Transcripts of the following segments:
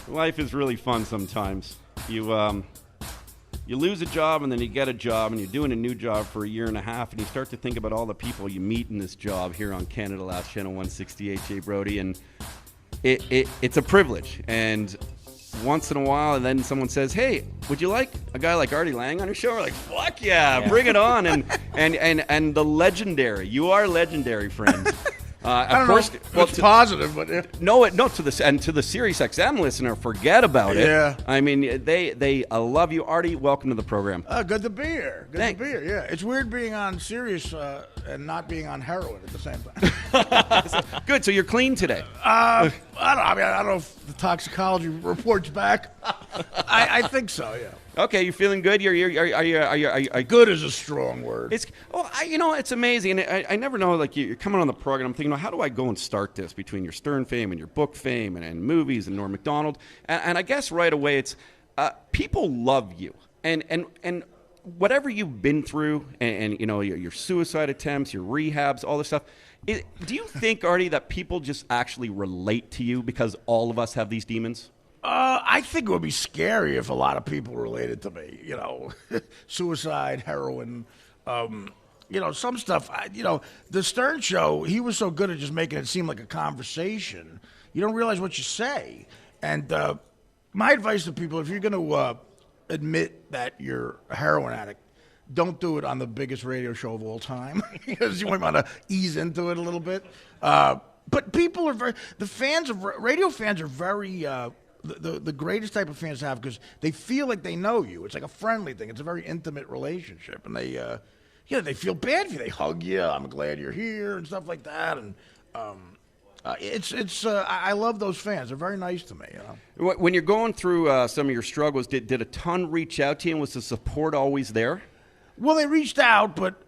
Life is really fun sometimes. You lose a job and then you get a job and you're doing a new job for a year and a half and you start to think about all the people you meet in this job here on Canada Laughs Ch.168, Jay Brody, and it's a privilege. And once in a while, and then someone says, "Hey, would you like a guy like Artie Lange on your show?" We're like, "Fuck yeah, bring it on!" And the legendary, you are legendary, friend. Of course, it's positive, but to the SiriusXM listener, forget about it. Yeah, I mean, they love you, Artie. Welcome to the program. Good to be here. Good to be here. Yeah, it's weird being on Sirius and not being on heroin at the same time. Good. So you're clean today. I don't know if the toxicology reports back. I think so. Yeah. Okay, you're feeling good. Are you good is a strong word. It's amazing. And I never know. Like you're coming on the program, I'm thinking, how do I go and start this between your Stern fame and your book fame and movies and Norm Macdonald? And I guess right away it's people love you and whatever you've been through and your suicide attempts, your rehabs, all this stuff. Do you think, Artie, that people just actually relate to you because all of us have these demons? I think it would be scary if a lot of people related to me. Suicide, heroin, some stuff. The Stern Show, he was so good at just making it seem like a conversation. You don't realize what you say. And my advice to people, if you're going to admit that you're a heroin addict, don't do it on the biggest radio show of all time because you might want to ease into it a little bit. But people are radio fans are very... The greatest type of fans to have because they feel like they know you. It's like a friendly thing. It's a very intimate relationship, and they feel bad for you. They hug you. I'm glad you're here and stuff like that. And I love those fans. They're very nice to me. When you're going through some of your struggles, did a ton reach out to you, and was the support always there? Well, they reached out, but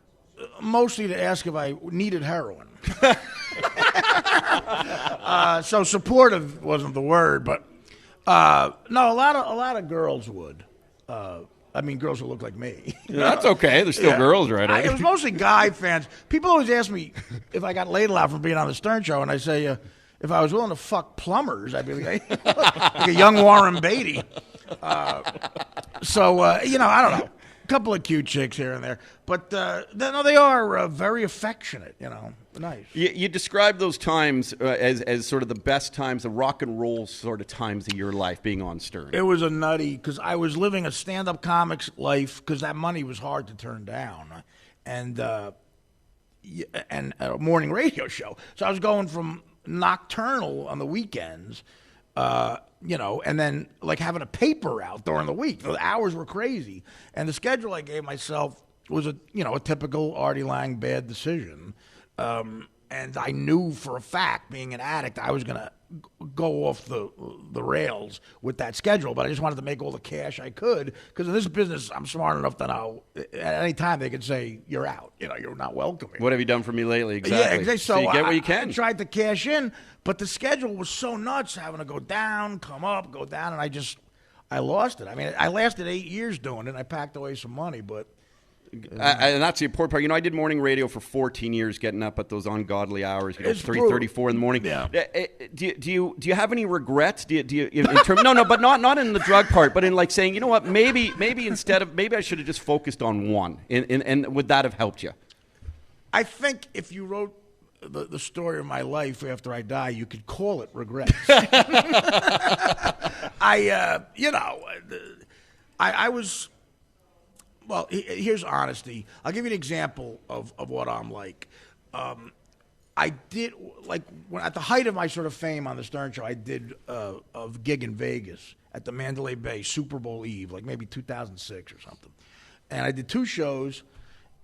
mostly to ask if I needed heroin. So supportive wasn't the word, but. No, a lot of girls would. Girls who look like me. Yeah, that's okay. There's still girls, right? It was mostly guy fans. People always ask me if I got laid a lot from being on the Stern Show, and I say if I was willing to fuck plumbers, I'd be like a young Warren Beatty. I don't know. A couple of cute chicks here and there, but they are very affectionate. Nice. You describe those times as sort of the best times, the rock and roll sort of times of your life being on Stern. It was a nutty because I was living a stand-up comic's life because that money was hard to turn down, and a morning radio show. So I was going from nocturnal on the weekends. And then like having a paper out during the week. The hours were crazy. And the schedule I gave myself was a typical Artie Lange bad decision. And I knew for a fact, being an addict, I was going to go off the rails with that schedule. But I just wanted to make all the cash I could. Because in this business, I'm smart enough to know at any time they could say, you're out. You're not welcome here. What have you done for me lately? Exactly. Yeah, exactly. So you get what you can. I tried to cash in, but the schedule was so nuts, having to go down, come up, go down, and I lost it. I mean, I lasted 8 years doing it. I packed away some money, but... and that's the important part. I did morning radio for 14 years, getting up at those ungodly hours, 3:34 in the morning. Yeah. Do you have any regrets? Do you in terms? No, but not in the drug part, but in like saying, you know what, maybe I should have just focused on one, and would that have helped you? I think if you wrote the story of my life after I die, you could call it regrets. I was. Well, here's honesty. I'll give you an example of what I'm like. I did, at the height of my sort of fame on the Stern Show, I did a gig in Vegas at the Mandalay Bay Super Bowl Eve, like maybe 2006 or something. And I did 2 shows,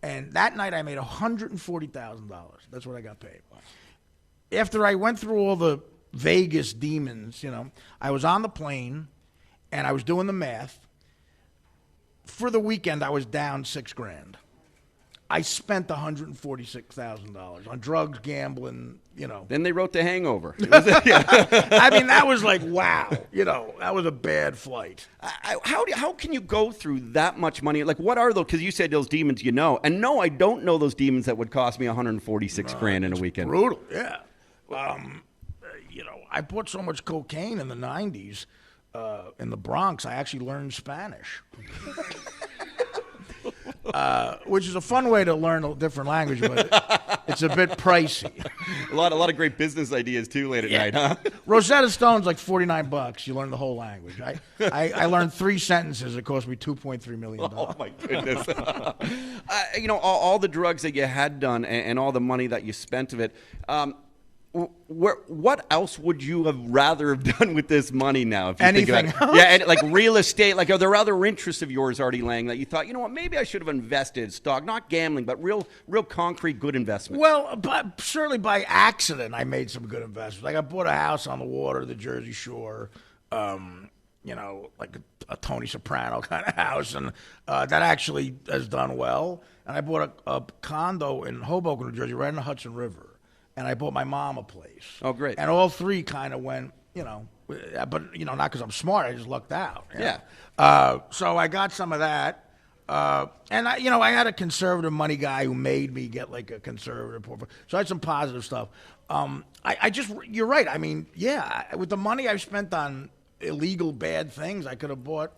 and that night I made $140,000. That's what I got paid. After I went through all the Vegas demons, I was on the plane, and I was doing the math. For the weekend, I was down $6,000. I spent $146,000 on drugs, gambling, Then they wrote The Hangover. I mean, that was like, wow. That was a bad flight. How can you go through that much money? Like, what are those? Because you said those demons And no, I don't know those demons that would cost me $146,000 in a weekend. Brutal, yeah. I bought so much cocaine in the 90s in the Bronx, I actually learned Spanish. Which is a fun way to learn a different language, but it's a bit pricey. A lot of great business ideas too late at night, huh? Rosetta Stone's like $49. You learn the whole language. I learned 3 sentences. It cost me $2.3 million. Oh my goodness! All the drugs that you had done and all the money that you spent of it. What else would you have rather have done with this money now? If you Anything think about it? Yeah, and like real estate. Like, are there other interests of yours, Artie Lange, that you thought, you know what, maybe I should have invested in stock, not gambling, but real concrete good investment? Well, but certainly by accident, I made some good investments. Like I bought a house on the water, the Jersey Shore. Like a Tony Soprano kind of house, and that actually has done well. And I bought a condo in Hoboken, New Jersey, right in the Hudson River. And I bought my mom a place. Oh, great. And all 3 kind of went, but, not because I'm smart. I just lucked out. Yeah. So I got some of that. And, I had a conservative money guy who made me get like a conservative portfolio. So I had some positive stuff. You're right. I mean, yeah, with the money I've spent on illegal bad things, I could have bought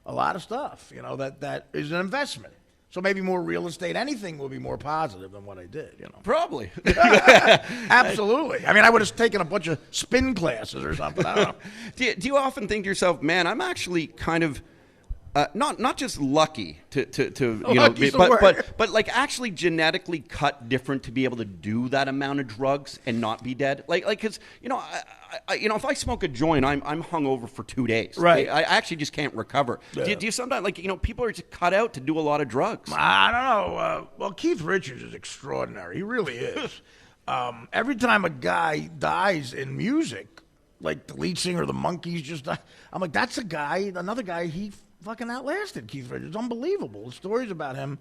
a lot of stuff, that is an investment. So maybe more real estate, anything will be more positive than what I did, Probably. Absolutely. I mean, I would have taken a bunch of spin classes or something. I don't know. Do you often think to yourself, man, I'm actually kind of not just lucky but like actually genetically cut different to be able to do that amount of drugs and not be dead? Like because if I smoke a joint, I'm hungover for 2 days. Right. I actually just can't recover. Yeah. Do you sometimes people are just cut out to do a lot of drugs? I don't know. Well, Keith Richards is extraordinary. He really is. Every time a guy dies in music, like the lead singer of the Monkees just died, I'm like, that's another guy he fucking outlasted Keith Richards. It's unbelievable. The stories about him.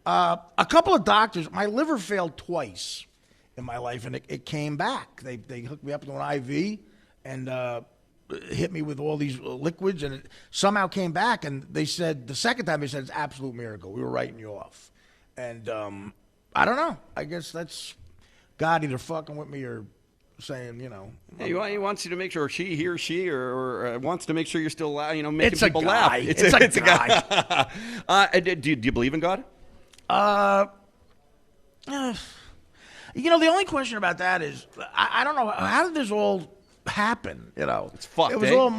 A couple of doctors, my liver failed twice in my life, and it came back. They hooked me up to an IV and hit me with all these liquids, and it somehow came back. And they said, the second time, they said, it's an absolute miracle. We were writing you off. And I don't know. I guess that's God either fucking with me or saying, He wants you to make sure he or she wants to make sure you're still, making people laugh. It's a guy. Do you believe in God? The only question about that is, I don't know, how did this all happen? It's fucked. It was all,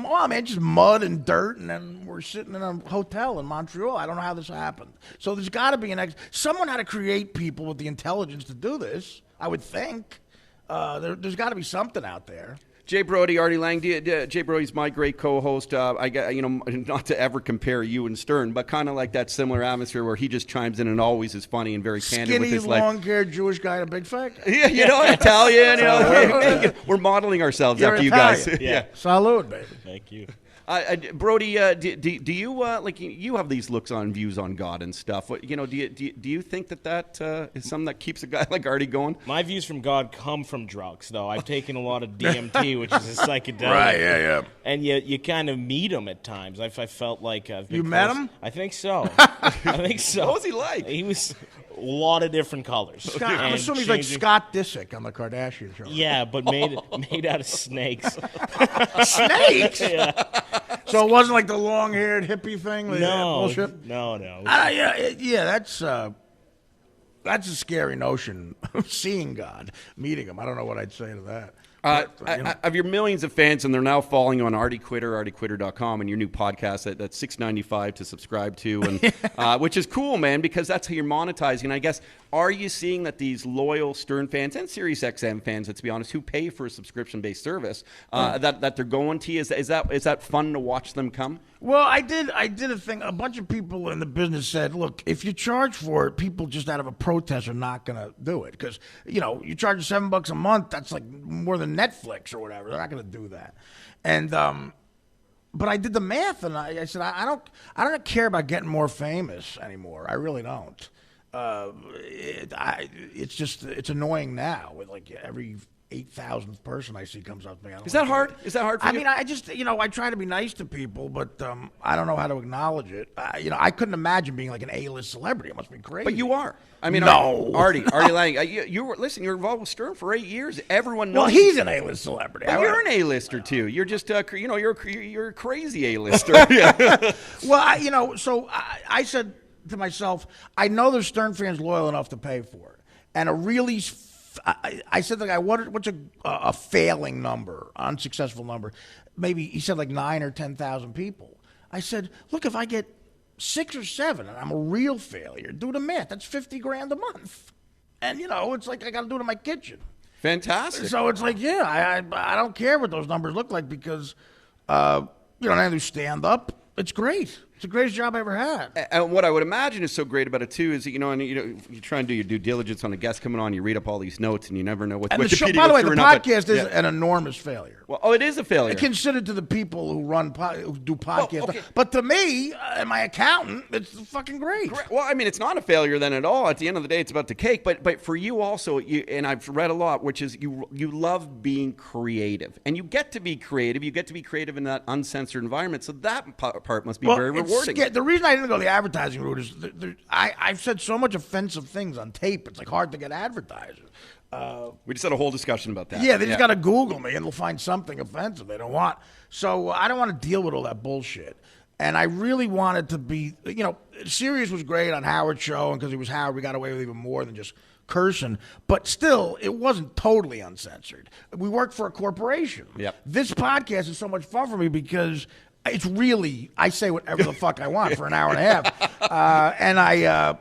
just mud and dirt, and then we're sitting in a hotel in Montreal. I don't know how this happened. So there's got to be someone had to create people with the intelligence to do this, I would think. There's got to be something out there. Jay Brody, Artie Lange. Jay Brody's my great co-host. I get, not to ever compare you and Stern, but kind of like that similar atmosphere where he just chimes in and always is funny and very candid with his life. Skinny, long-haired Jewish guy and a big fat guy. Yeah, Italian. We're modeling ourselves You're after Italian. you guys. Yeah. Salud, baby. Thank you. Brody, do you you have these looks on views on God and stuff? Do you think that is something that keeps a guy like Artie going? My views from God come from drugs, though. I've taken a lot of DMT, which is a psychedelic. Right, yeah. And you kind of meet him at times. I felt like I've been You met him? I think so. What was he like? He was a lot of different colors. I'm assuming he's like Scott Disick on the Kardashian show. Yeah, but made out of snakes. Snakes? Yeah. So it wasn't like the long-haired hippie thing? Bullshit? No. That's a scary notion of seeing God, meeting him. I don't know what I'd say to that. Of your millions of fans, and they're now following you on artiequitter.com and your new podcast that's $6.95 to subscribe to, and which is cool, man, because that's how you're monetizing. And I guess, are you seeing that these loyal Stern fans and SiriusXM fans, let's be honest, who pay for a subscription-based service, that they're going to you? Is that fun to watch them come? Well, I did a thing. A bunch of people in the business said, look, if you charge for it, people just out of a protest are not going to do it. Because, you charge $7 a month, that's like more than Netflix or whatever. They're not going to do that. And but I did the math, and I said, I don't care about getting more famous anymore. I really don't. It's annoying now with like every 8,000th person I see comes up to me. Is that hard? Is that hard for you? I mean, I just, I try to be nice to people, but I don't know how to acknowledge it. I couldn't imagine being like an A-list celebrity. It must be crazy. But you are. I mean, no. Artie Lange. You were you're involved with Stern for 8 years. Everyone knows. Well, he's an A-list celebrity. But you're an A-lister too. You're just, you're a crazy A-lister. Well, so I said to myself, I know there's Stern fans loyal enough to pay for it, and I said to the guy, what's a failing number, unsuccessful number? Maybe he said like 9 or 10,000 people. I said, look, if I get 6 or 7 and I'm a real failure, do the math. That's $50,000 a month, and it's like I got to do it in my kitchen. Fantastic. So it's like, I don't care what those numbers look like because I do stand up. It's great. It's the greatest job I ever had. And what I would imagine is so great about it too is that, you try and do your due diligence on a guest coming on, you read up all these notes, and you never know what. And what the show, by the way, the podcast is an enormous failure. Well, it is a failure. Considered to the people who who do podcasts, okay. But to me and my accountant, it's fucking great. Well, I mean, it's not a failure then at all. At the end of the day, it's about the cake. But for you also, and I've read a lot, which is you love being creative, and you get to be creative. You get to be creative in that uncensored environment. So that part must be very rewarding. The reason I didn't go the advertising route is I've said so much offensive things on tape. It's like hard to get advertisers. We just had a whole discussion about that. Yeah, they just got to Google me and they'll find something offensive they don't want. So I don't want to deal with all that bullshit. And I really wanted to be, Sirius was great on Howard's show, and because he was Howard, we got away with even more than just cursing. But still, it wasn't totally uncensored. We worked for a corporation. Yep. This podcast is so much fun for me because it's really, I say whatever the fuck I want for an hour and a half. And I,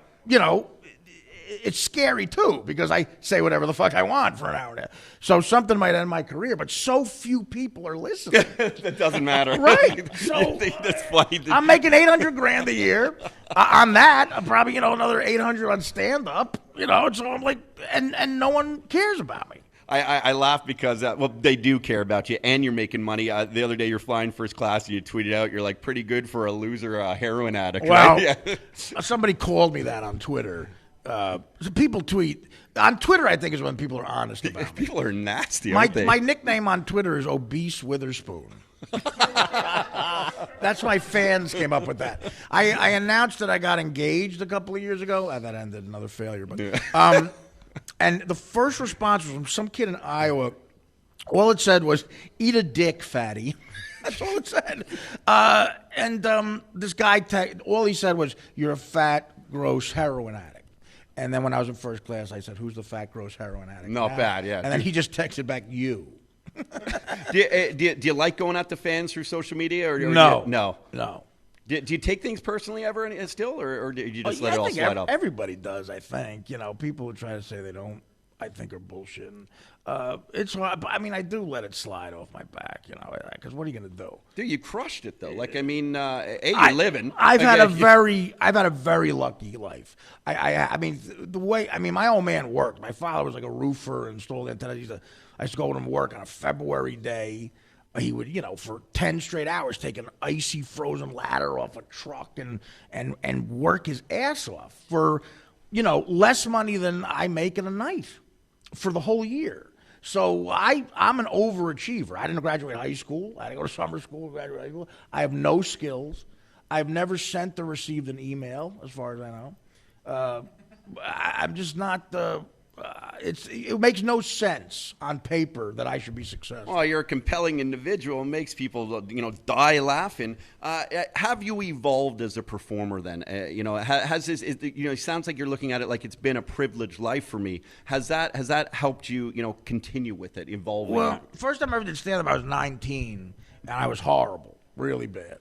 it's scary too because I say whatever the fuck I want for an hour and a half. So something might end my career, but so few people are listening. That doesn't matter. Right. So that's funny. I'm making $800,000 a year on that. I'm probably, another 800 on stand up, so I'm like, and no one cares about me. I laugh because, they do care about you, and you're making money. The other day, you're flying first class, and you tweeted out, you're like, pretty good for a loser heroin addict. Well, right? Yeah. Somebody called me that on Twitter. So people tweet. On Twitter, I think, is when people are honest about me. People are nasty, aren't they? My nickname on Twitter is Obese Witherspoon. That's my fans came up with that. I announced that I got engaged a couple of years ago. That ended another failure. But and the first response was from some kid in Iowa. All it said was, eat a dick, fatty. That's all it said. And this guy, all he said was, you're a fat, gross heroin addict. And then when I was in first class, I said, who's the fat, gross heroin addict? Not bad, yeah. And then he just texted back, you. Do you like going at the fans through social media? Or No. No. Do you take things personally ever still, or do you just let it all slide up? Everybody does, I think. People who try to say they don't, I think, are bullshitting. It's hard. I mean, I do let it slide off my back, because what are you going to do? Dude, you crushed it though. Like, I mean, you're living. I've had a very lucky life. I mean, my old man worked. My father was like a roofer and installed antennas. I used to go with him to work on a February day. He would, for 10 straight hours, take an icy frozen ladder off a truck and work his ass off for, less money than I make in a night for the whole year. So I'm an overachiever. I didn't graduate high school. I didn't go to summer school, graduate high school. I have no skills. I've never sent or received an email, as far as I know. I'm just not it makes no sense on paper that I should be successful. Well, you're a compelling individual. It makes people, die laughing. Have you evolved as a performer then? Has this, it sounds like you're looking at it like it's been a privileged life for me. Has that helped you, continue with it, evolving? Well, first time I ever did stand-up, I was 19, and I was horrible, really bad.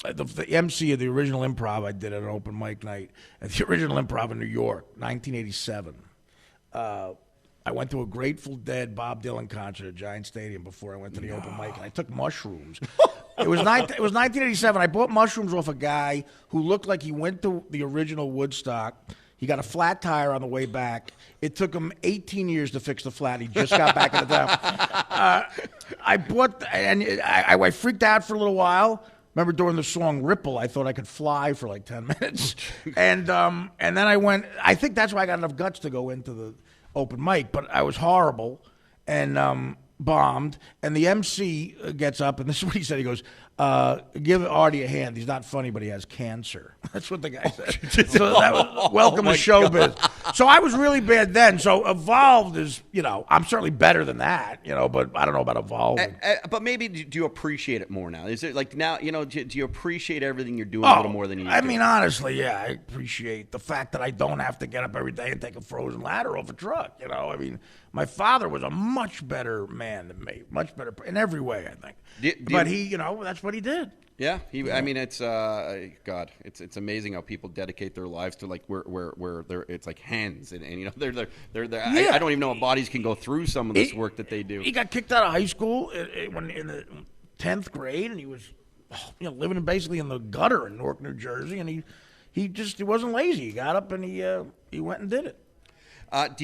The MC of the original improv I did at an open mic night at the original improv in New York, 1987. I went to a Grateful Dead Bob Dylan concert at Giant Stadium before I went to the open mic, and I took mushrooms. It was 1987. I bought mushrooms off a guy who looked like he went to the original Woodstock. He got a flat tire on the way back. It took him 18 years to fix the flat. He just got back into town. I freaked out for a little while. Remember during the song Ripple, I thought I could fly for like 10 minutes. And then I went, I think that's why I got enough guts to go into the open mic, but I was horrible. and bombed. And the MC gets up, and this is what he said. He goes, give Artie a hand. He's not funny, but he has cancer. That's what the guy said. So that was welcome to showbiz. So I was really bad then. So evolved is, I'm certainly better than that, but I don't know about evolving. But maybe do you appreciate it more now? Is it like now, do you appreciate everything you're doing a little more than you used to? I mean, honestly, yeah, I appreciate the fact that I don't have to get up every day and take a frozen ladder off a truck, I mean, my father was a much better man than me, much better in every way, I think. But he, that's what he did. Yeah, I mean, it's God, it's amazing how people dedicate their lives to like where they're it's like hands and they're I don't even know if bodies can go through some of this work that they do. He got kicked out of high school when in the 10th grade, and he was living basically in the gutter in Newark, New Jersey, and he wasn't lazy. He got up and he went and did it. Do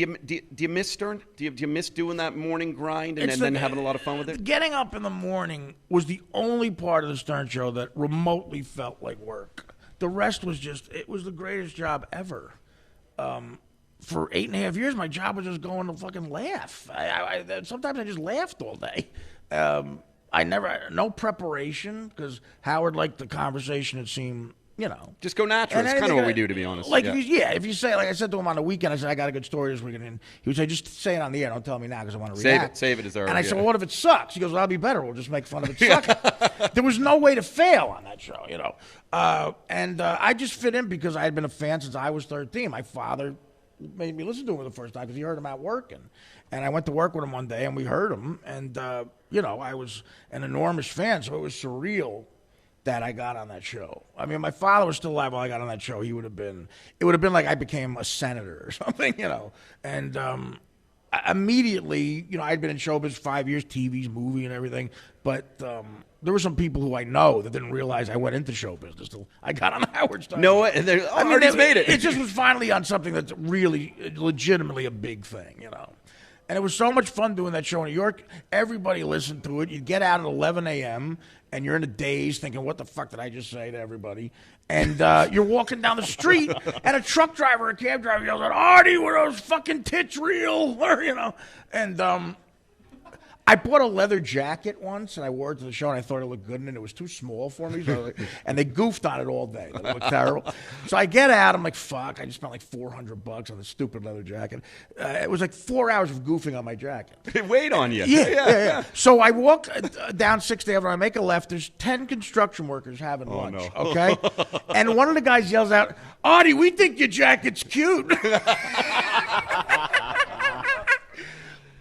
you miss Stern? Do you miss doing that morning grind and then having a lot of fun with it? Getting up in the morning was the only part of the Stern Show that remotely felt like work. The rest was it was the greatest job ever. For 8.5 years, my job was just going to fucking laugh. Sometimes I just laughed all day. No preparation, because Howard liked the conversation. It seemed, just go natural. It's kind of what we do, to be honest. If you say, like I said to him on the weekend, I said, I got a good story this weekend. And he would say, just say it on the air. Don't tell me now because I want to react. Save it as our. And I said, well, what if it sucks? He goes, well, that'll be better. We'll just make fun of it sucking. There was no way to fail on that show, And I just fit in because I had been a fan since I was 13. My father made me listen to him for the first time because he heard him out working. And I went to work with him one day, and we heard him. And, I was an enormous fan, so it was surreal that I got on that show. I mean, my father was still alive while I got on that show. It would have been like I became a senator or something, And immediately, I'd been in showbiz 5 years, TV's, movie, and everything. But there were some people who I know that didn't realize I went into show business till I got on Howard Stern. No, Artie's made it. It just was finally on something that's really, legitimately a big thing, And it was so much fun doing that show in New York. Everybody listened to it. You'd get out at 11 a.m., and you're in a daze thinking, what the fuck did I just say to everybody? And you're walking down the street, and a truck driver, a cab driver yells out, Artie, were those fucking tits real? And I bought a leather jacket once, and I wore it to the show, and I thought it looked good, and it was too small for me. So and they goofed on it all day. It looked terrible. So I get out. I'm like, fuck. I just spent like $400 on this stupid leather jacket. It was like 4 hours of goofing on my jacket. It weighed on you. Yeah. So I walk down 6th Avenue. I make a left. There's 10 construction workers having lunch. No. Okay? And one of the guys yells out, Artie, we think your jacket's cute.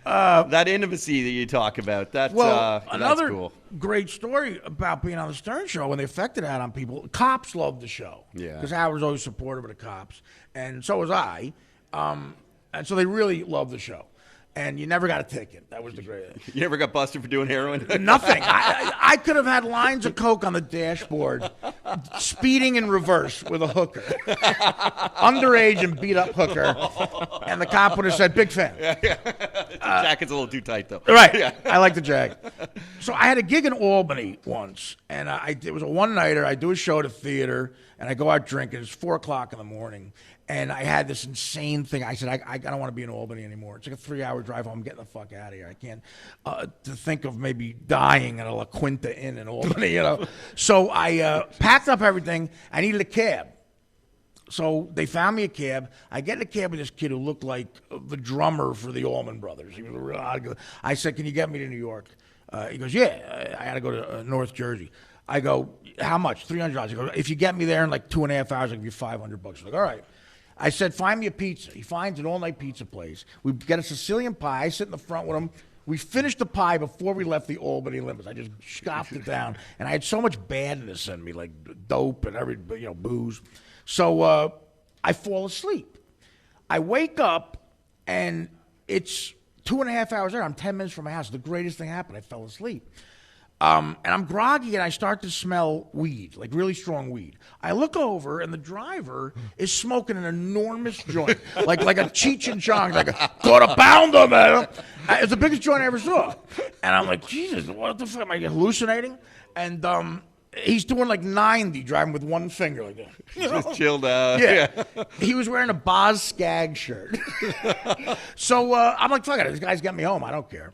That intimacy that you talk about, another cool. Great story about being on the Stern Show and the effect it had on people. Cops loved the show. Yeah. Because Howard was always supportive of the cops, and so was I. And so they really loved the show. And you never got a ticket. That was the great. You never got busted for doing heroin? Nothing. I could have had lines of coke on the dashboard, speeding in reverse with a hooker, underage and beat up hooker, and the cop would have said, "Big fan." The jacket's a little too tight, though. Right. Yeah. I like the jacket. So I had a gig in Albany once, and it was a one-nighter. I do a show at a theater, and I go out drinking. It's 4:00 in the morning. And I had this insane thing. I said, I don't want to be in Albany anymore. It's like a 3-hour drive home. I'm getting the fuck out of here. I can't to think of maybe dying at a La Quinta Inn in Albany, So I packed up everything. I needed a cab. So they found me a cab. I get in a cab with this kid who looked like the drummer for the Allman Brothers. He was a real odd. I said, can you get me to New York? He goes, yeah. I had to go to North Jersey. I go, how much? $300. He goes, if you get me there in like 2.5 hours, I'll give you $500. I'm like, all right. I said, find me a pizza. He finds an all-night pizza place. We get a Sicilian pie. I sit in the front with him. We finished the pie before we left the Albany limits. I just scoffed it down. And I had so much badness in me, like dope and booze. So I fall asleep. I wake up, and it's 2.5 hours later. I'm 10 minutes from my house. The greatest thing happened. I fell asleep. And I'm groggy, and I start to smell weed, like really strong weed. I look over, and the driver is smoking an enormous joint, like a Cheech and Chong, like a quarter pounder, man. It's the biggest joint I ever saw. And I'm like, Jesus, what the fuck? Am I hallucinating? And he's doing like 90 driving with one finger like that. Just chilled out. Yeah. He was wearing a Boz Skaggs shirt. So I'm like, fuck it, this guy's got me home. I don't care.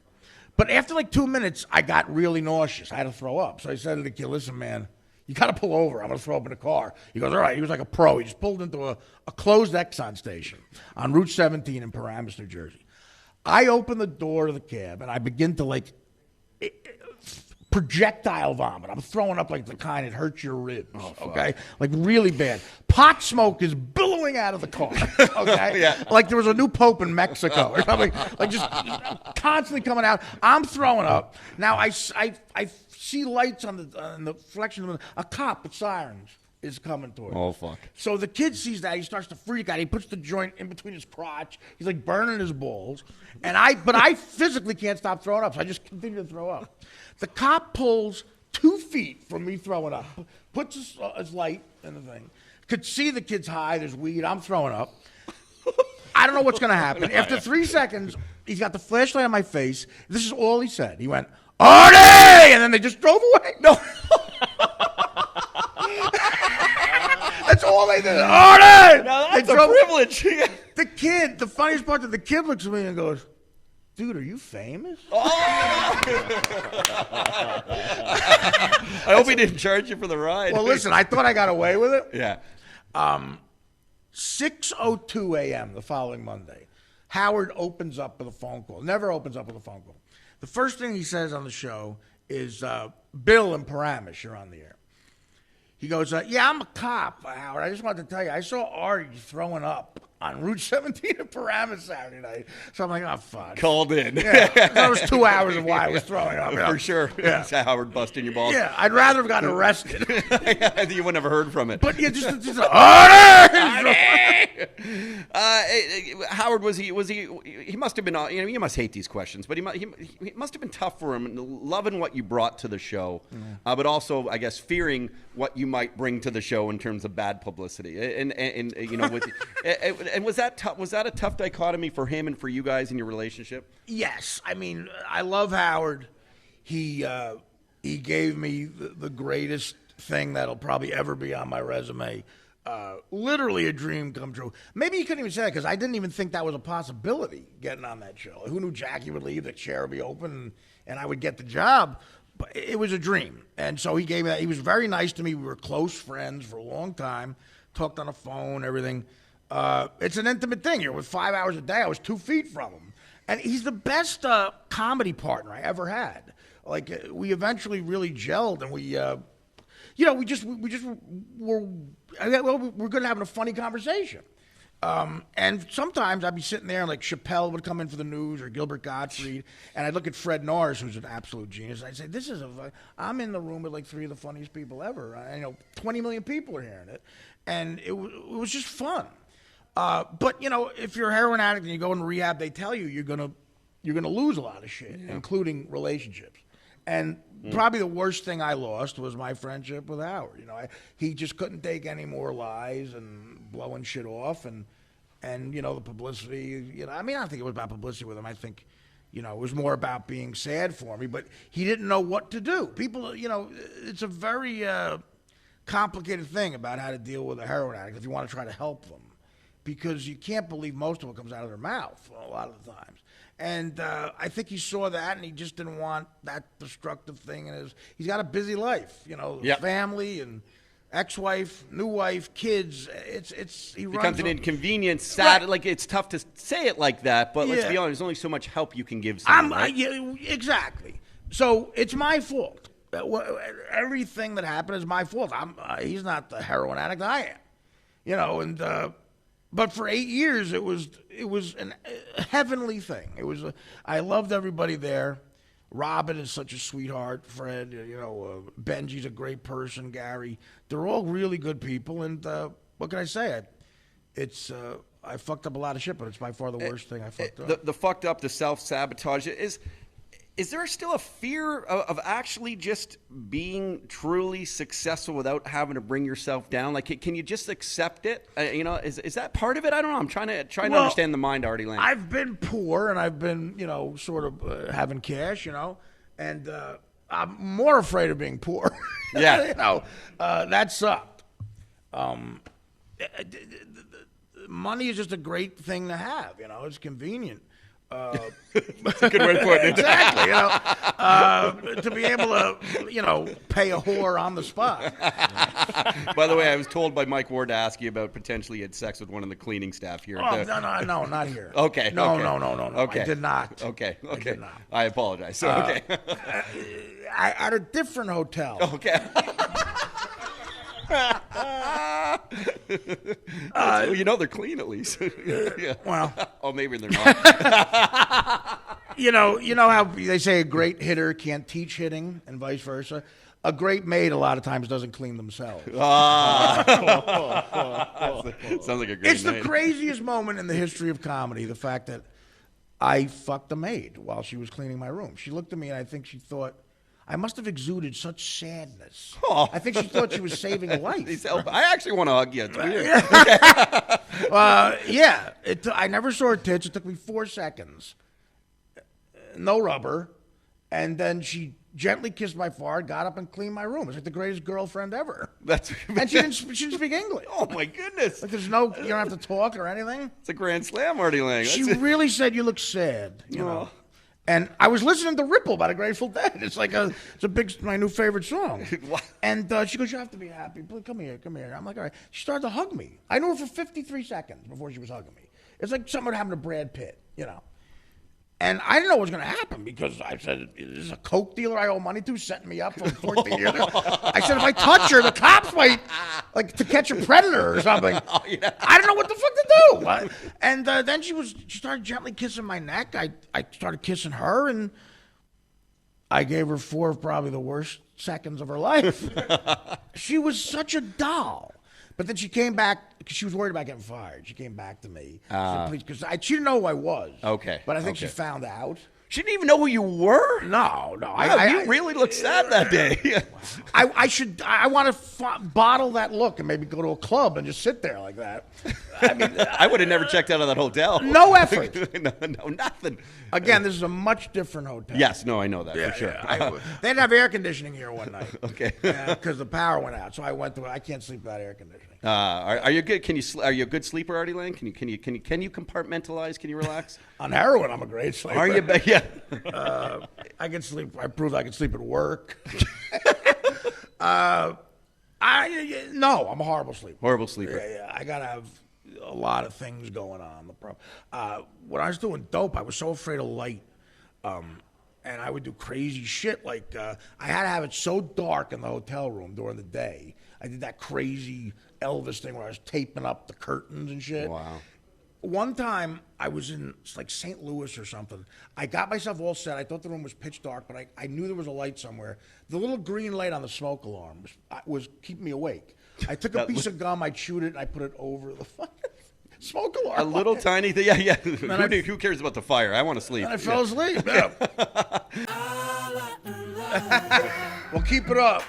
But after like 2 minutes, I got really nauseous. I had to throw up. So I said to the kid, listen, man, you got to pull over. I'm going to throw up in the car. He goes, all right. He was like a pro. He just pulled into a closed Exxon station on Route 17 in Paramus, New Jersey. I open the door of the cab, and I begin to, like, projectile vomit. I'm throwing up like the kind that hurts your ribs, okay? Like, really bad. Pot smoke is billowing out of the car, okay? Yeah. Like there was a new pope in Mexico or something. Like, just constantly coming out. I'm throwing up. Now, I see lights on the reflection of a cop with sirens is coming toward me. Oh, fuck. So the kid sees that. He starts to freak out. He puts the joint in between his crotch. He's like burning his balls. But I physically can't stop throwing up, so I just continue to throw up. The cop pulls 2 feet from me throwing up, puts his light in the thing. Could see the kid's high. There's weed. I'm throwing up. I don't know what's going to happen. After 3 seconds, he's got the flashlight on my face. This is all he said. He went, Artie! And then they just drove away. No. That's all they did. Artie! Now that's a privilege. The funniest part is the kid looks at me and goes, dude, are you famous? I hope he didn't charge you for the ride. Well, listen, I thought I got away with it. Yeah. 6:02 a.m. the following Monday, Howard opens up with a phone call. Never opens up with a phone call. The first thing he says on the show is, Bill in Paramus, you're on the air. He goes, yeah, I'm a cop, Howard. I just wanted to tell you, I saw Artie throwing up on Route 17 in Paramus Saturday night. So I'm like, oh, fuck. Called in. Yeah, that was 2 hours of why I was throwing up. For sure. Yeah. Howard busting your balls. Yeah, I'd rather have gotten arrested. You wouldn't have heard from it. But yeah, just Artie! Howard, he must have been, you must hate these questions, but he must have been tough for him, loving what you brought to the show, but also, I guess, fearing what you might bring to the show in terms of bad publicity. And you know, and was that a tough dichotomy for him and for you guys in your relationship? Yes. I mean, I love Howard. He gave me the greatest thing that'll probably ever be on my resume. Literally a dream come true. Maybe you couldn't even say that because I didn't even think that was a possibility, getting on that show. Who knew Jackie would leave, the chair would be open, and I would get the job? But it was a dream. And so he gave me that. He was very nice to me. We were close friends for a long time, talked on the phone, everything. It's an intimate thing. You're with 5 hours a day. I was 2 feet from him. And he's the best comedy partner I ever had. Like, we eventually really gelled, and we we're good at having a funny conversation. And sometimes I'd be sitting there and like Chappelle would come in for the news or Gilbert Gottfried, and I'd look at Fred Norris, who's an absolute genius, and I'd say, I'm in the room with like 3 of the funniest people ever. 20 million people are hearing it. And it was just fun. But if you're a heroin addict and you go into rehab, they tell you you're gonna lose a lot of shit, including relationships. And probably the worst thing I lost was my friendship with Howard. He just couldn't take any more lies and blowing shit off, and the publicity. I don't think it was about publicity with him. I think, it was more about being sad for me. But he didn't know what to do. People, it's a very complicated thing about how to deal with a heroin addict if you want to try to help them, because you can't believe most of what comes out of their mouth a lot of the times. And I think he saw that, and he just didn't want that destructive thing in his. He's got a busy life, family and ex-wife, new wife, kids. He becomes an inconvenience. Sad, right. Like, it's tough to say it like that, but let's be honest. There's only so much help you can give someone. Right? Exactly. So it's my fault. Everything that happened is my fault. He's not the heroin addict I am. But for 8 years, it was a heavenly thing. I loved everybody there. Robin is such a sweetheart. Fred, Benji's a great person. Gary, they're all really good people. And what can I say? I fucked up a lot of shit, but it's by far the worst thing I fucked up. The fucked up, the self-sabotage Is there still a fear of actually just being truly successful without having to bring yourself down? Like, can you just accept it? Is that part of it? I don't know. I'm trying to understand the mind, Artie Lange. I've been poor, and I've been, sort of having cash, and I'm more afraid of being poor. Yeah. That sucked. Money is just a great thing to have. It's convenient. That's a good way to put it. Exactly. To be able to, pay a whore on the spot. By the way, I was told by Mike Ward to ask you about potentially had sex with one of the cleaning staff here. No, not here. Okay. No. Okay. I did not. Okay. I did not. I apologize. So, okay. At a different hotel. Okay. They're clean at least. Yeah. Well, oh, maybe they're not. you know how they say a great hitter can't teach hitting, and vice versa. A great maid a lot of times doesn't clean themselves. Sounds like a great It's night. the craziest moment in the history of comedy. The fact that I fucked a maid while she was cleaning my room. She looked at me and I think she thought I must have exuded such sadness. Oh. I think she thought she was saving a life. I actually want to hug you. It's weird. I never saw her tits. It took me 4 seconds. No rubber. And then she gently kissed my forehead, got up and cleaned my room. It's like the greatest girlfriend ever. And she didn't speak English. Oh, my goodness. Like you don't have to talk or anything. It's a grand slam, Artie Lange. She really said you look sad, And I was listening to Ripple by the Grateful Dead. It's like my new favorite song. And she goes, you have to be happy. Please, come here. I'm like, all right. She started to hug me. I knew her for 53 seconds before she was hugging me. It's like something happened to Brad Pitt, And I didn't know what was going to happen because I said, is this a coke dealer I owe money to setting me up for 14 years? I said, if I touch her, the cops might, to catch a predator or something. Oh, yeah. I don't know what the fuck to do. And then she started gently kissing my neck. I started kissing her, and I gave her 4 of probably the worst seconds of her life. She was such a doll. But then she came back because she was worried about getting fired. She came back to me. She said, please, because she didn't know who I was. Okay. But I think she found out. She didn't even know who you were? No. You really looked sad that day. I want to bottle that look and maybe go to a club and just sit there like that. I mean, I would have never checked out of that hotel. No effort. no, nothing. Again, this is a much different hotel. Yes, no, I know that for sure. They didn't have air conditioning here one night. Okay. Because the power went out, so I went to. I can't sleep without air conditioning. Are you good? Are you a good sleeper, Artie Lange? Can you compartmentalize? Can you relax? On heroin, I'm a great sleeper. Are you? Yeah. I can sleep. I proved I can sleep at work. No, I'm a horrible sleeper. Horrible sleeper. Yeah. I gotta have a lot of things going on. The problem. When I was doing dope, I was so afraid of light. And I would do crazy shit. I had to have it so dark in the hotel room during the day. I did that crazy Elvis thing where I was taping up the curtains and shit. Wow. One time I was in St. Louis or something. I got myself all set. I thought the room was pitch dark, but I knew there was a light somewhere. The little green light on the smoke alarm was keeping me awake. I took a piece of gum, I chewed it, and I put it over the smoke alarm. A little tiny thing. Yeah. Who cares about the fire? I want to sleep. And I fell asleep. Yeah. Well, keep it up.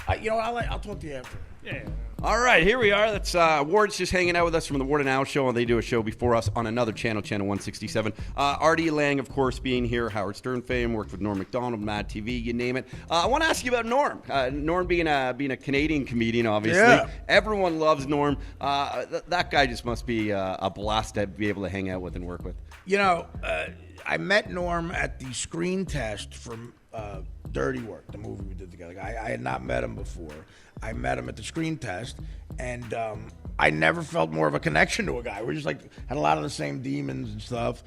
I'll talk to you after. Yeah. All right, here we are. That's Ward's just hanging out with us from the Ward and Al Show, and they do a show before us on another channel, Channel 167. Artie Lange, of course, being here. Howard Stern fame, worked with Norm Macdonald, Mad TV, you name it. I want to ask you about Norm. Norm being a Canadian comedian, obviously. Yeah. Everyone loves Norm. That guy just must be a blast to be able to hang out with and work with. I met Norm at the screen test for Dirty Work, the movie we did together. I had not met him before. I met him at the screen test, and I never felt more of a connection to a guy. We just had a lot of the same demons and stuff.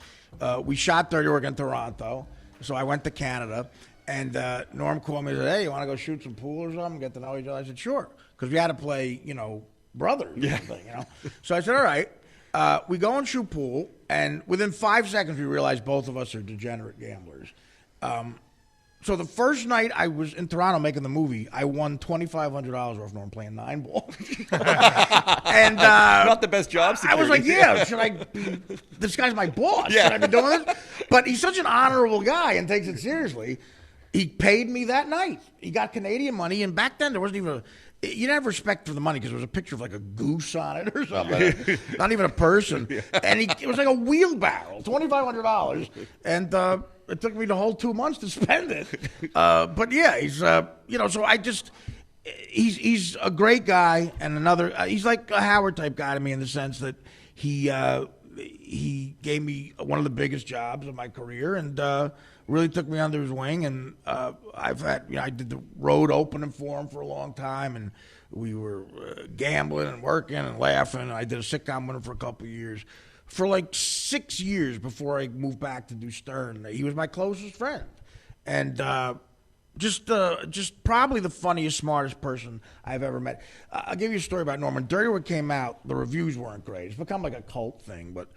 We shot Dirty Work in Toronto, so I went to Canada, and Norm called me and said, hey, you want to go shoot some pool or something, get to know each other? I said, sure, because we had to play, brothers. Yeah. So I said, all right. We go and shoot pool, and within 5 seconds, we realized both of us are degenerate gamblers. So the first night I was in Toronto making the movie, I won $2,500 off Norm playing 9-ball. And not the best job security. I was like, yeah, should I be, this guy's my boss. Yeah. Should I be doing this? But he's such an honorable guy and takes it seriously. He paid me that night. He got Canadian money, and back then there wasn't even you didn't have respect for the money because there was a picture of like a goose on it or something. Not even a person. And it was like a wheelbarrow, $2,500. And it took me the whole 2 months to spend it. But yeah, he's, so I just, he's a great guy, and he's like a Howard type guy to me in the sense that he gave me one of the biggest jobs of my career and really took me under his wing. And I did the road opening for him for a long time, and we were gambling and working and laughing. I did a sitcom with him for a couple of years. For like 6 years before I moved back to do Stern, he was my closest friend. And just probably the funniest, smartest person I've ever met. I'll give you a story about Norm. When Dirty Work came out, the reviews weren't great. It's become like a cult thing, but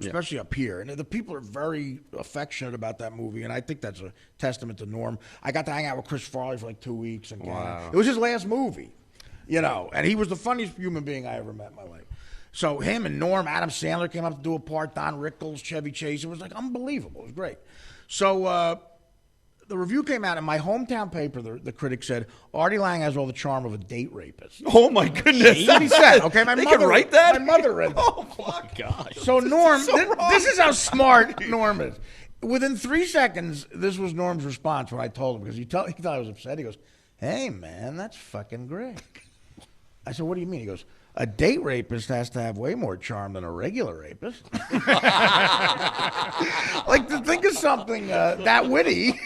especially up here. And the people are very affectionate about that movie, and I think that's a testament to Norm. I got to hang out with Chris Farley for like 2 weeks. And wow. It was his last movie, and he was the funniest human being I ever met in my life. So him and Norm, Adam Sandler came up to do a part, Don Rickles, Chevy Chase. It was like unbelievable. It was great. So the review came out, in my hometown paper, the critic said, Artie Lange has all the charm of a date rapist. Oh, my goodness. That's what he said. Okay, They can write that? My mother read that. Oh, my Gosh. So Norm, so wrong. this is how smart Norm is. Within 3 seconds, this was Norm's response when I told him, because he thought I was upset. He goes, "Hey, man, that's fucking great." I said, "What do you mean?" He goes, "A date rapist has to have way more charm than a regular rapist." Like, to think of something that witty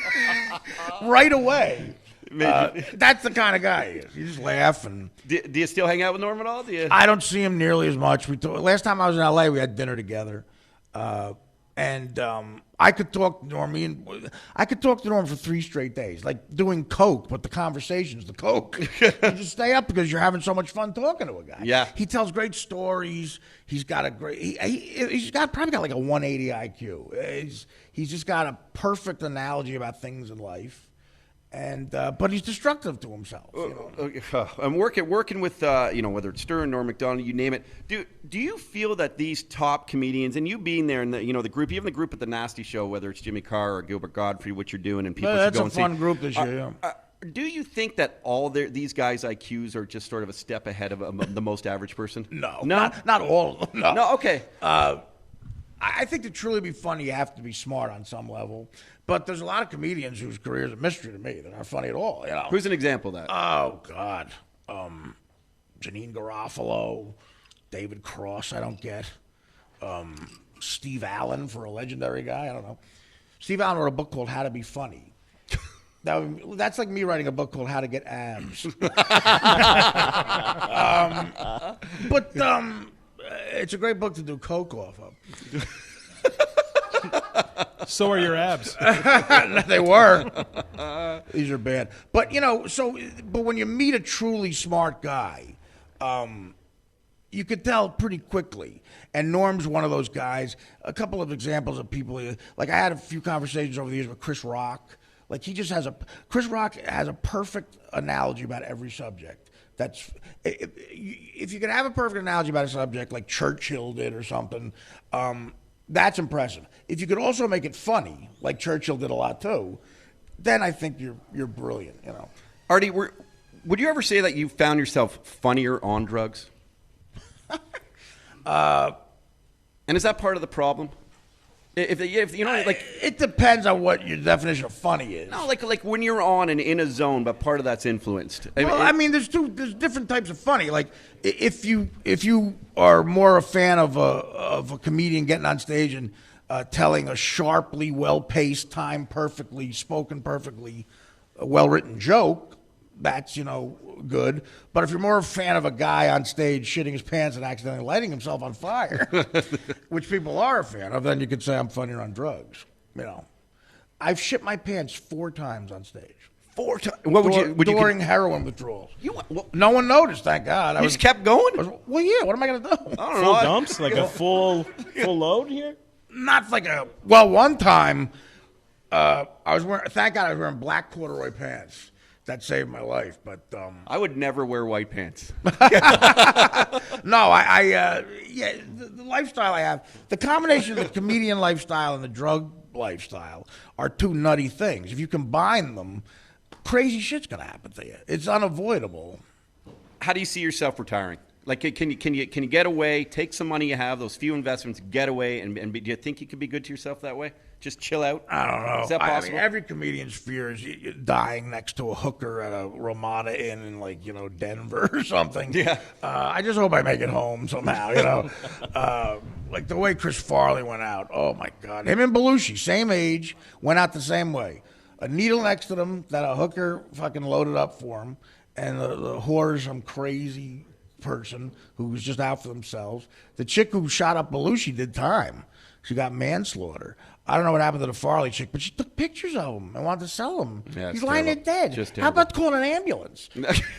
right away. That's the kind of guy he is. You just laugh. And Do you still hang out with Norm at all? I don't see him nearly as much. Last time I was in L.A., we had dinner together. I could talk to Norm. I could talk to Norm for 3 straight days, like doing coke, but the conversation's the coke. You just stay up because you're having so much fun talking to a guy. Yeah, he tells great stories. He's got a great. He's probably got like a 180 IQ. He's just got a perfect analogy about things in life. And but he's destructive to himself. I'm working with whether it's Stern, Norm Macdonald, you name it. Do you feel that these top comedians, and you being there in the group, even the group at the Nasty Show, whether it's Jimmy Carr or Gilbert Godfrey, what you're doing, and people should go and see. That's a fun group this year. Do you think that these guys' IQs are just sort of a step ahead of the most average person? No, not all of them. No, okay. I think to truly be funny, you have to be smart on some level. But there's a lot of comedians whose careers are a mystery to me. They're not funny at all. Who's an example of that? Oh, God. Janine Garofalo, David Cross, I don't get. Steve Allen, for a legendary guy, I don't know. Steve Allen wrote a book called How to Be Funny. That's like me writing a book called How to Get Abs. But it's a great book to do coke off of. So are your abs. They were. These are bad. But, but when you meet a truly smart guy, you could tell pretty quickly. And Norm's one of those guys. A couple of examples of people, like I had a few conversations over the years with Chris Rock. Like Chris Rock has a perfect analogy about every subject. If you could have a perfect analogy about a subject like Churchill did or something, that's impressive. If you could also make it funny, like Churchill did a lot too, then I think you're brilliant. Artie, would you ever say that you found yourself funnier on drugs? And is that part of the problem? If it depends on what your definition of funny is. No, like when you're on and in a zone, but part of that's influenced. There's different types of funny. Like if you are more a fan of a comedian getting on stage and telling a sharply, well-paced, timed perfectly, spoken perfectly, well-written joke, that's good. But if you're more a fan of a guy on stage shitting his pants and accidentally lighting himself on fire, which people are a fan of, then you could say I'm funnier on drugs. I've shit my pants 4 times on stage. 4 times? What during heroin withdrawals. No one noticed, thank God. You just kept going? Well, yeah. What am I going to do? I don't know. Full dumps, like a full load here. Not like a. Well, one time, I was wearing. Thank God, I was wearing black corduroy pants. That saved my life, but I would never wear white pants. No, the lifestyle I have, the combination of the comedian lifestyle and the drug lifestyle are two nutty things. If you combine them, crazy shit's going to happen to you. It's unavoidable. How do you see yourself retiring? Like, can you get away, take some money you have, those few investments, get away, and do you think you could be good to yourself that way? Just chill out? I don't know. Is that possible? I mean, every comedian's fear is dying next to a hooker at a Ramada Inn in, like, Denver or something. Yeah. I just hope I make it home somehow, like the way Chris Farley went out. Oh, my God. Him and Belushi, same age, went out the same way. A needle next to them that a hooker fucking loaded up for him, and the whore, some crazy person who was just out for themselves. The chick who shot up Belushi did time. She got manslaughter. I don't know what happened to the Farley chick, but she took pictures of him and wanted to sell him. Yeah, he's lying there dead. Just How about calling an ambulance?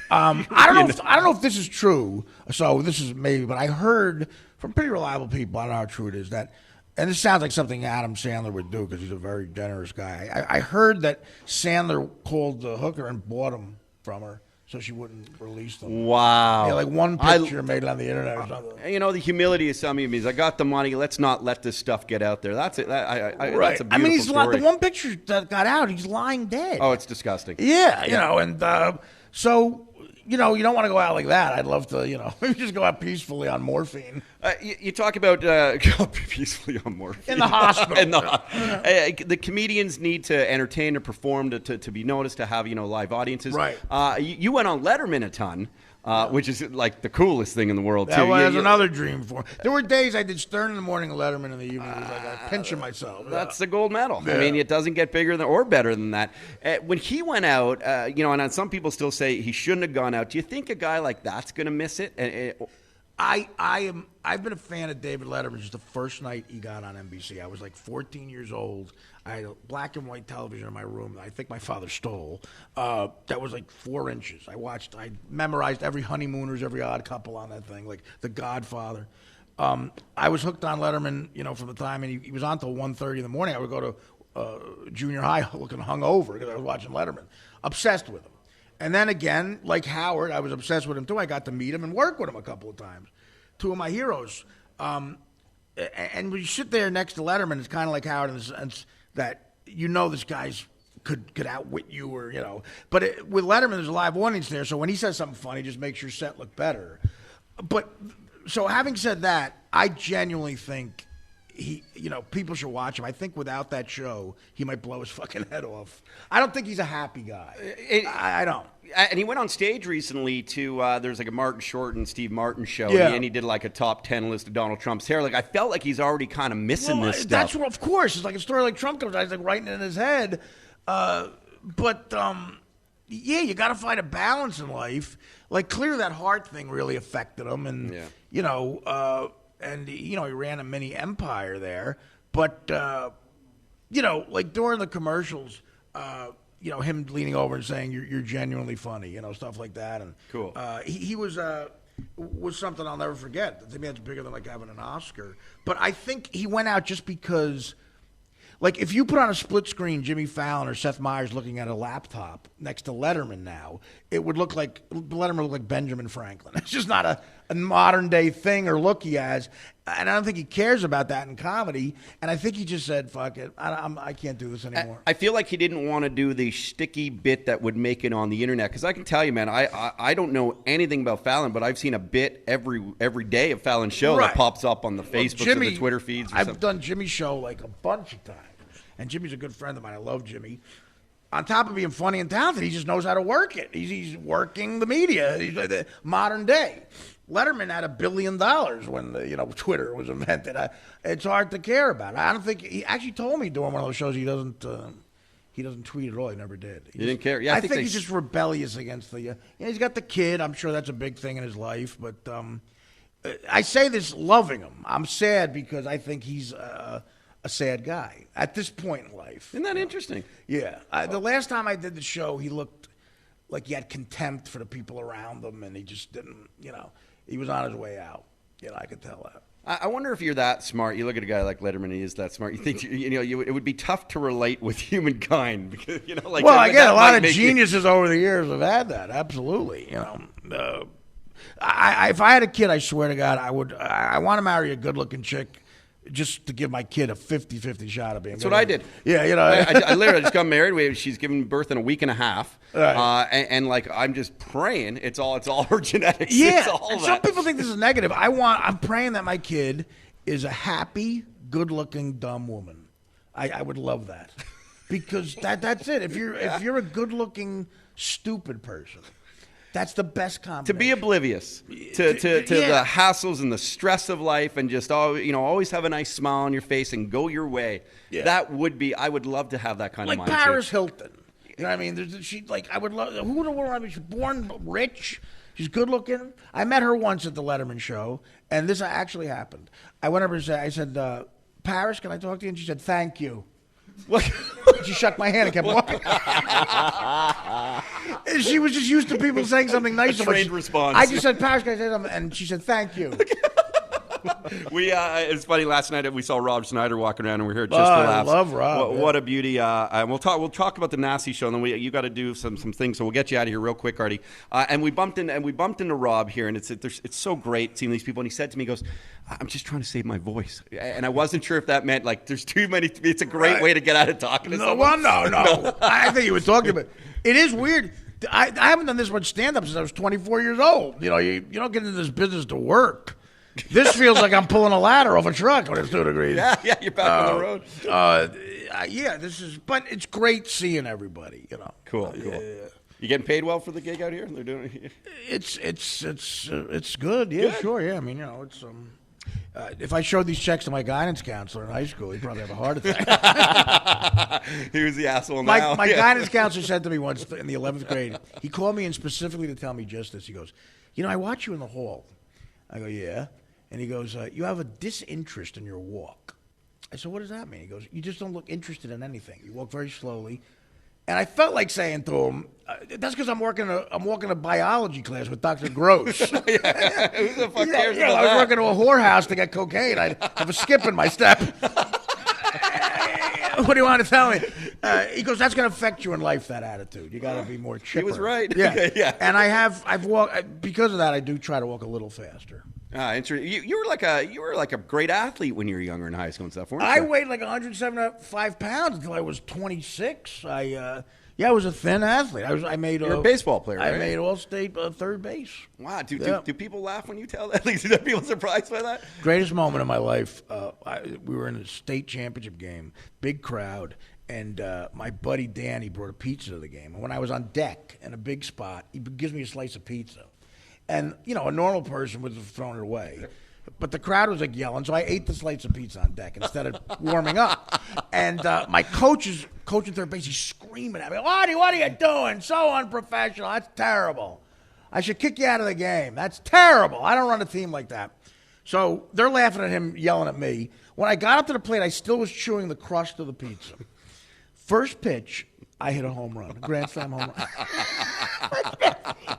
I don't know if this is true. So this is maybe, but I heard from pretty reliable people, I don't know how true it is, that, and this sounds like something Adam Sandler would do because he's a very generous guy. I heard that Sandler called the hooker and bought him from her so she wouldn't release them. Wow. Yeah, like one picture made it on the internet or something. The humility of some of you means, I got the money, let's not let this stuff get out there. That's it. Right. That's a beautiful story. The one picture that got out, he's lying dead. Oh, it's disgusting. Yeah, and so, you don't want to go out like that. I'd love to, maybe just go out peacefully on morphine. You talk about go peacefully on morphine. In the hospital. The comedians need to entertain, to perform, to be noticed, to have, live audiences. Right. You went on Letterman a ton. Which is like the coolest thing in the world, too. That was another dream for me. There were days I did Stern in the morning and Letterman in the evening. It was like I pinching myself. That's the gold medal. Yeah. I mean, it doesn't get bigger or better than that. When he went out, and some people still say he shouldn't have gone out. Do you think a guy like that's going to miss it? I've been a fan of David Letterman since the first night he got on NBC. I was like 14 years old. I had a black and white television in my room that I think my father stole. That was like 4 inches. I memorized every Honeymooners, every Odd Couple on that thing, like The Godfather. I was hooked on Letterman, from the time, and he was on till 1:30 in the morning. I would go to junior high looking hungover because I was watching Letterman. Obsessed with him. And then again, like Howard, I was obsessed with him too. I got to meet him and work with him a couple of times. 2 of my heroes. And when you sit there next to Letterman, it's kind of like Howard in the sense that this guy's could outwit you or, But with Letterman, there's a live audience there, so when he says something funny, just makes your set look better. But, so having said that, I genuinely think people should watch him. I think without that show, he might blow his fucking head off. I don't think he's a happy guy. I don't. And he went on stage recently to, there's like a Martin Short and Steve Martin show, Yeah. and he did like a top 10 list of Donald Trump's hair. Like, I felt like he's already kind of missing this stuff. That's what, of course. It's like a story like Trump comes out, he's like writing it in his head. But you got to find a balance in life. Like, clearly that heart thing really affected him, and, he ran a mini empire there. But, like during the commercials, him leaning over and saying, you're genuinely funny, stuff like that. And cool. He was something I'll never forget. To me, that's bigger than like having an Oscar. But I think he went out just because, like, if you put on a split screen Jimmy Fallon or Seth Meyers looking at a laptop next to Letterman now, it would look like Letterman looked like Benjamin Franklin. It's just not a modern day thing or look he has. And I don't think he cares about that in comedy. And I think he just said, fuck it. I can't do this anymore. I feel like he didn't want to do the sticky bit that would make it on the internet. Because I can tell you, man, I don't know anything about Fallon, but I've seen a bit every day of Fallon's show that pops up on the Facebooks or the Twitter feeds. I've done Jimmy's show like a bunch of times. And Jimmy's a good friend of mine. I love Jimmy. On top of being funny and talented, he just knows how to work it. He's working the media. He's like the modern day. Letterman had $1 billion when Twitter was invented. It's hard to care about. I don't think he actually told me during one of those shows he doesn't tweet at all. He never did. He didn't care. Yeah, I think he's just rebellious against the. He's got the kid. I'm sure that's a big thing in his life. But I say this loving him. I'm sad because I think he's a sad guy at this point in life. Isn't that interesting? Yeah. The last time I did the show, he looked like he had contempt for the people around him, and he just didn't, he was on his way out. I could tell that. I wonder if you're that smart. You look at a guy like Letterman, he is that smart. You think, it would be tough to relate with humankind because, like. Well, again, a lot of geniuses over the years have had that. Absolutely. If I had a kid, I swear to God, I want to marry a good-looking chick just to give my kid a 50-50 shot of being. That's what I did. Yeah, you know. I literally just got married. She's given birth in a week and a half, Right. and like I'm just praying it's all her genetics. Yeah, it's all and that. some people think this is negative. I'm praying that my kid is a happy, good-looking, dumb woman. I would love that, because that's it. If you're a good-looking, stupid person, that's the best combination. To be oblivious to the hassles and the stress of life, and just always have a nice smile on your face and go your way. Yeah. That would be. I would love to have that kind Like of mind. Paris Hilton. You know what I mean? I would love. Who would want to be? She's born rich. She's good looking. I met her once at the Letterman show, and this actually happened. I went over and I said, Paris, can I talk to you? And she said, thank you. She shook my hand and kept walking. She was just used to people saying something nice. A trained response. I just said, Paris, can I say something? And she said, thank you. It's funny. Last night we saw Rob Schneider walking around, and we were here just to I laugh. love Rob. What a beauty! And we'll talk about the Nasty show, and then you got to do some things. So we'll get you out of here real quick, Artie. And we bumped into Rob here, and it's so great seeing these people. And he said to me, he goes, "I'm just trying to save my voice," and I wasn't sure if that meant like there's too many. It's a great way to get out of talking to someone. No. I think you were talking about. It is weird. I haven't done this much stand-up since I was 24 years old. You know, you don't get into this business to work. This feels like I'm pulling a ladder off a truck when it's 2 degrees. Yeah, you're back on the road. But it's great seeing everybody. You know, Cool. You getting paid well for the gig out here? They're doing. It's good. Yeah, sure. Yeah, I mean, you know, it's if I showed these checks to my guidance counselor in high school, he'd probably have a heart attack. He was the asshole now. My guidance counselor said to me once in the 11th grade, he called me in specifically to tell me just this. He goes, I watch you in the hall. I go, yeah. And he goes, you have a disinterest in your walk. I said, what does that mean? He goes, you just don't look interested in anything. You walk very slowly. And I felt like saying to him, that's because I'm walking a biology class with Dr. Gross. Who the fuck cares about I was that? working to a whorehouse to get cocaine. I'd have a skip in my step. What do you want to tell me? He goes, that's going to affect you in life, that attitude. You got to be more chipper. He was right. Yeah. Yeah. And I've walked, because of that, I do try to walk a little faster. Interesting. You were like a great athlete when you were younger in high school and stuff, weren't you? I weighed like 175 pounds until I was 26. I was a thin athlete. I made. You're a baseball player, right? I made all-state third base. Wow. Do people laugh when you tell that? Like, are people surprised by that? Greatest moment of my life. We were in a state championship game, big crowd, and my buddy Danny brought a pizza to the game. And when I was on deck in a big spot, he gives me a slice of pizza. And, you know, a normal person would have thrown it away. But the crowd was like yelling, so I ate the slice of pizza on deck instead of warming up. And my coach is coaching third base. He's screaming at me, Artie, what are you doing? So unprofessional. That's terrible. I should kick you out of the game. That's terrible. I don't run a team like that. So they're laughing at him, yelling at me. When I got up to the plate, I still was chewing the crust of the pizza. First pitch, I hit a home run, a grand slam home run.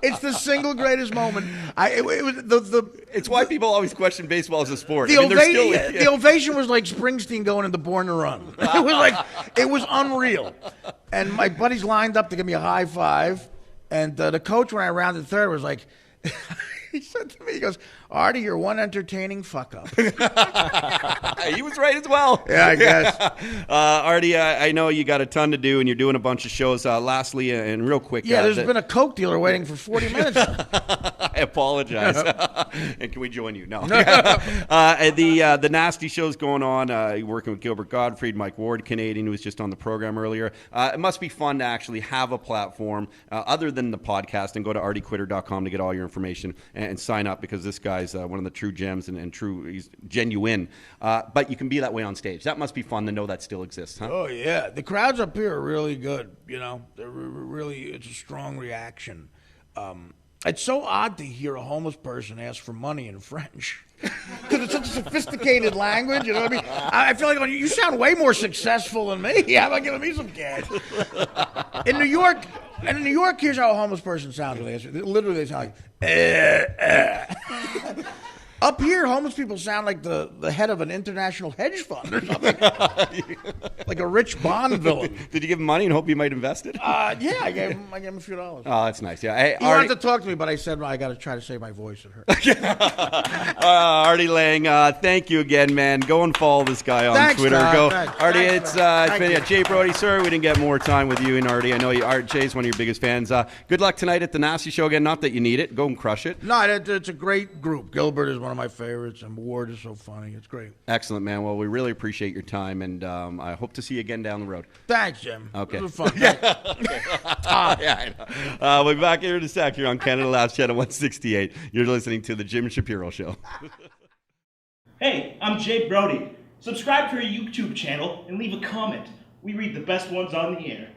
It's the single greatest moment. It's why people always question baseball as a sport. The ovation was like Springsteen going into Born to Run. It was unreal. And my buddies lined up to give me a high five. And the coach, when I rounded third, was like, he said to me, he goes, Artie, you're one entertaining fuck up. He was right as well. Yeah, I guess. Artie, I know you got a ton to do, and you're doing a bunch of shows. Lastly, and real quick. Yeah, there's been a Coke dealer waiting for 40 minutes. I apologize. And can we join you? No. The Nasty show's going on. You're working with Gilbert Gottfried, Mike Ward, Canadian, who was just on the program earlier. It must be fun to actually have a platform other than the podcast, and go to artiequitter.com to get all your information and sign up, because this guy's one of the true gems and true, he's genuine. But you can be that way on stage. That must be fun to know that still exists, huh? Oh, yeah. The crowds up here are really good, you know. They're really, it's a strong reaction. It's so odd to hear a homeless person ask for money in French. Because it's such a sophisticated language, you know what I mean? I feel like you sound way more successful than me. How about giving me some cash? In New York, here's how a homeless person sounds when they ask. Literally, they sound like, Up here, homeless people sound like the head of an international hedge fund or something. Like a rich Bond villain. Did you give him money and hope he might invest it? Yeah, I gave him a few dollars. Oh, that's nice. Yeah, hey, He wanted to talk to me, but I said, well, I got to try to save my voice. It hurt. Artie Lange, thank you again, man. Go and follow this guy on Thanks, Twitter. Todd. Go, Thanks. Artie. Thanks, It's been Jay Brody. Sorry we didn't get more time with you and Artie. I know Jay's one of your biggest fans. Good luck tonight at the Nasty Show again. Not that you need it. Go and crush it. No, it's a great group. Gilbert is one of my favorites, and Ward is so funny. It's great. Excellent, man. Well, we really appreciate your time, and I hope to see you again down the road. Thanks, Jim. Okay. It was fun. Yeah, I know. We'll be back here in a sec here on Canada Laughs Ch.168. You're listening to The Jim Shapiro Show. Hey, I'm Jay Brody. Subscribe to our YouTube channel and leave a comment. We read the best ones on the air.